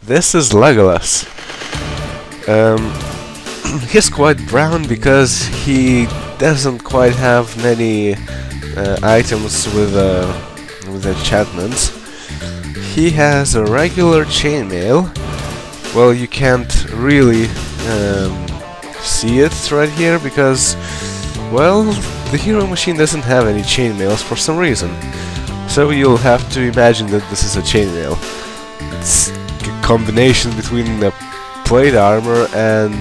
this is Legolas. He's quite brown because he doesn't quite have many items with enchantments. He has a regular chainmail. Well, you can't really see it right here because, well, the hero machine doesn't have any chainmails for some reason. So you'll have to imagine that this is a chainmail. It's a combination between the plate armor and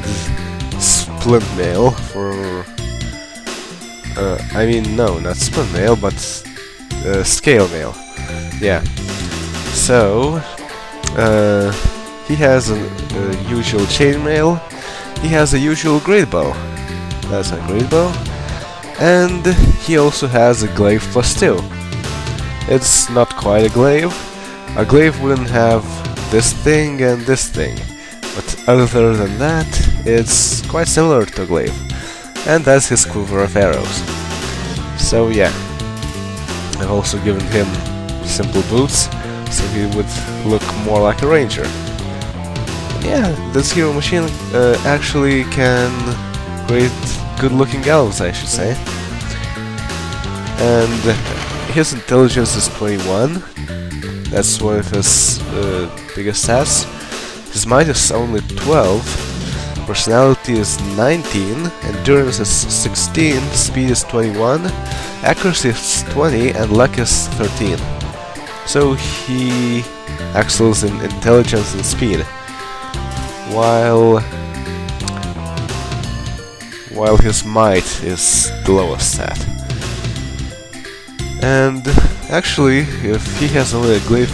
splint mail for... I mean, no, not splint mail, but scale mail. Yeah. So, he has a usual chainmail. He has a usual great bow. That's a great bow. And he also has a glaive +2. It's not quite a glaive. A glaive wouldn't have this thing and this thing. But other than that, it's quite similar to a glaive. And that's his quiver of arrows. So yeah. I've also given him simple boots, so he would look more like a ranger. Yeah, this hero machine actually can create good-looking elves, I should say. And his intelligence is 21. That's one of his biggest stats. His might is only 12. Personality is 19. Endurance is 16. Speed is 21. Accuracy is 20, and luck is 13. So he excels in intelligence and speed, while his might is the lowest stat. And actually, if he has only a great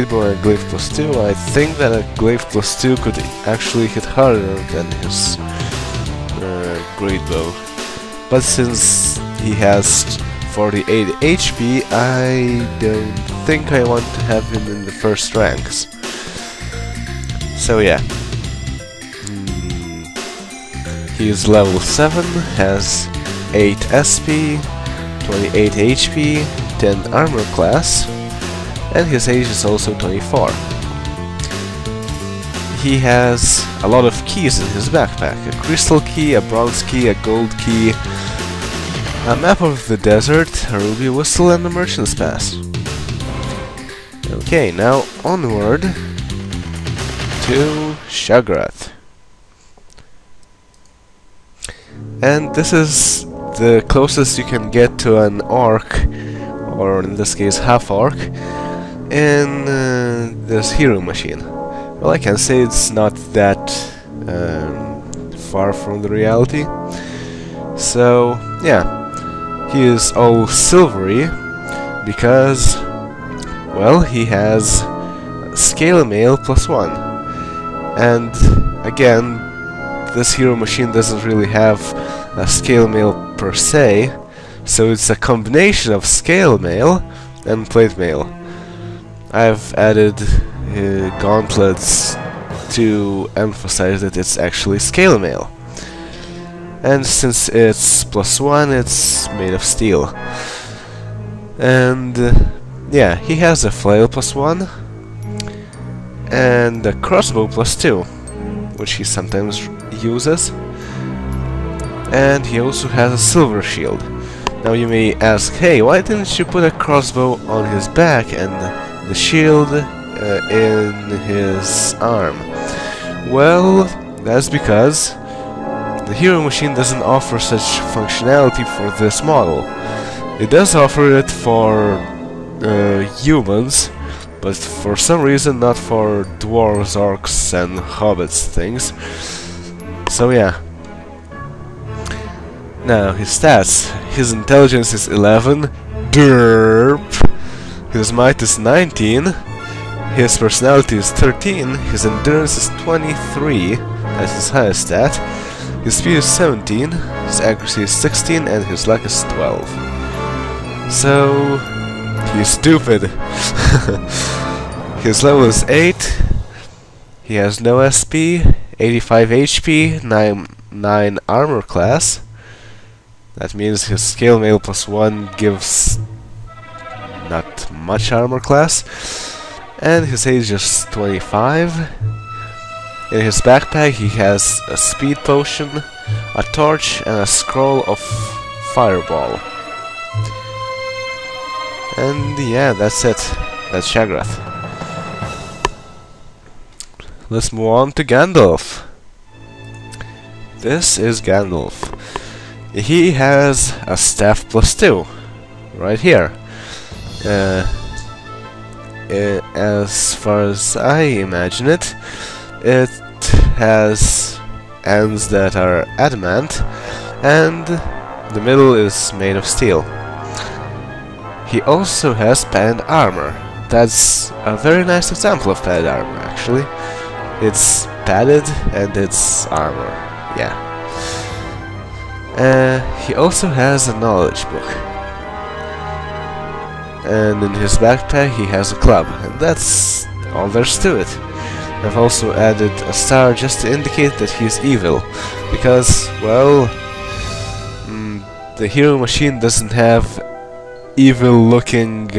bow and a glaive +2, I think that a glaive +2 could actually hit harder than his great bow. But since he has 48 HP, I don't think I want to have him in the first ranks. So yeah. He is level 7, has 8 SP, 28 HP, 10 armor class, and his age is also 24. He has a lot of keys in his backpack: a crystal key, a bronze key, a gold key, a map of the desert, a ruby whistle, and a merchant's pass. Okay, now onward to Shagrat. And this is the closest you can get to an orc, or in this case half-orc, in this hero machine. Well, I can say it's not that far from the reality. So, yeah, he is all silvery because, well, he has scale mail +1. And again, this hero machine doesn't really have a scale mail per se, so it's a combination of scale mail and plate mail. I've added gauntlets to emphasize that it's actually scale mail. And since it's +1, it's made of steel. And yeah, he has a flail +1 and a crossbow +2, which he sometimes uses. And he also has a silver shield. Now you may ask, hey, why didn't you put a crossbow on his back and the shield in his arm? Well, that's because the hero machine doesn't offer such functionality for this model. It does offer it for humans, but for some reason not for dwarves, orcs, and hobbits things. So yeah. Now, his stats. His intelligence is 11. Derp. His might is 19. His personality is 13. His endurance is 23. That's his highest stat. His speed is 17. His accuracy is 16. And his luck is 12. So, he's stupid. His level is 8. He has no SP, 85 HP, 9 armor class. That means his scale mail +1 gives not much armor class. and his age is 25. In his backpack he has a speed potion, a torch, and a scroll of fireball. And yeah, that's it. That's Shagrat. Let's move on to Gandalf. This is Gandalf. He has a staff +2, right here. As far as I imagine it, it has ends that are adamant, and the middle is made of steel. He also has padded armor. That's a very nice example of padded armor, actually. It's padded and it's armor, yeah. He also has a knowledge book. And in his backpack he has a club, and that's all there's to it. I've also added a star just to indicate that he's evil, because, well, the hero machine doesn't have evil-looking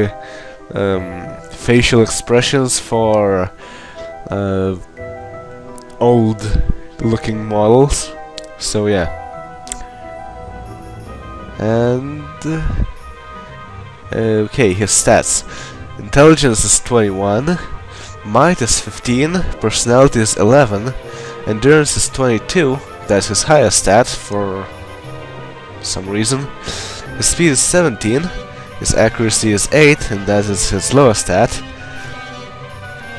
facial expressions for old-looking models, so yeah. And okay, his stats. Intelligence is 21, Might is 15, Personality is 11, Endurance is 22, that's his highest stat for some reason. His speed is 17, his accuracy is 8, and that is his lowest stat.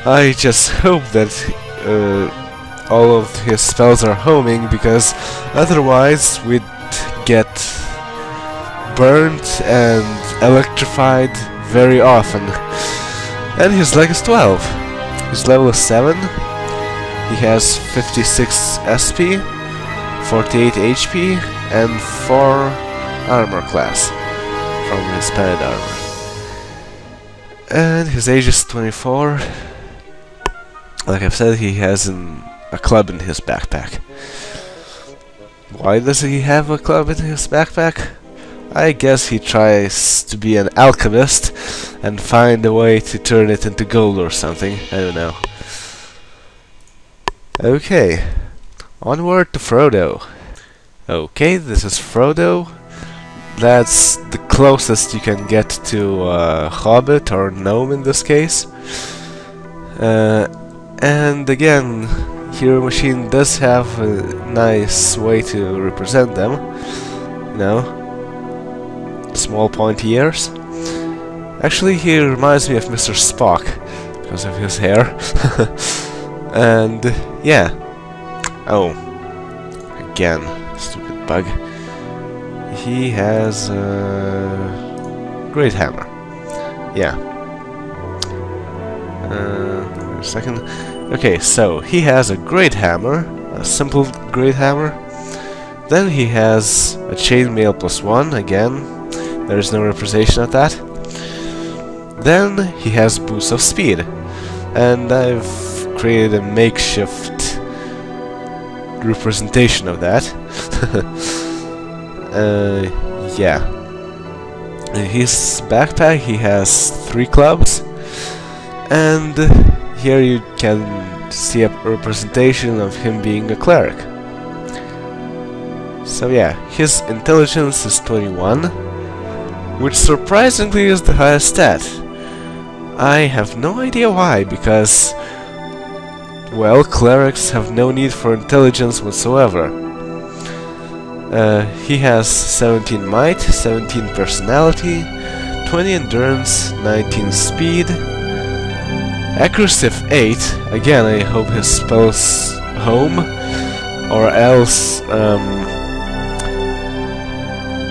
I just hope that all of his spells are homing, because otherwise we'd get burnt and electrified very often. And his leg is 12. His level is 7. He has 56 SP, 48 HP, and 4 armor class from his padded armor. And his age is 24. Like I've said, he has a club in his backpack. Why does he have a club in his backpack? I guess he tries to be an alchemist and find a way to turn it into gold or something. I don't know. Okay, onward to Frodo. Okay, this is Frodo. That's the closest you can get to Hobbit or Gnome in this case. And again, Hero Machine does have a nice way to represent them. You know, small pointy ears. Actually, he reminds me of Mr. Spock because of his hair. And yeah. Oh, again, stupid bug. He has a great hammer. Yeah. Wait a second. Okay, so he has a great hammer, a simple great hammer. Then he has a chainmail +1 again. There is no representation of that. Then he has boost of speed, and I've created a makeshift representation of that. Yeah. In his backpack he has 3 clubs, and here you can see a representation of him being a cleric. So yeah, his intelligence is 21, which surprisingly is the highest stat. I have no idea why, because, well, clerics have no need for intelligence whatsoever. He has 17 might, 17 personality, 20 endurance, 19 speed, accuracy of 8. Again, I hope his spells home, or else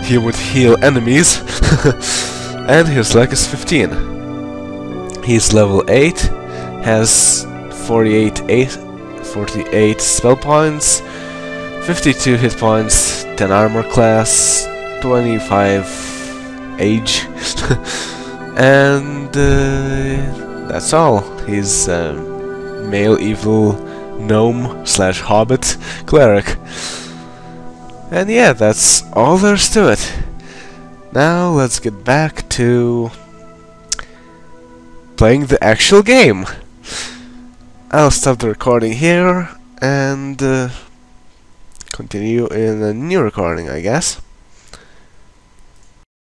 he would heal enemies. And his leg is 15. He's level 8, has 48 spell points, 52 hit points, 10 armor class, 25 age, and that's all. He's a male evil gnome / hobbit cleric. And yeah, that's all there's to it. Now let's get back to playing the actual game. I'll stop the recording here and continue in a new recording, I guess.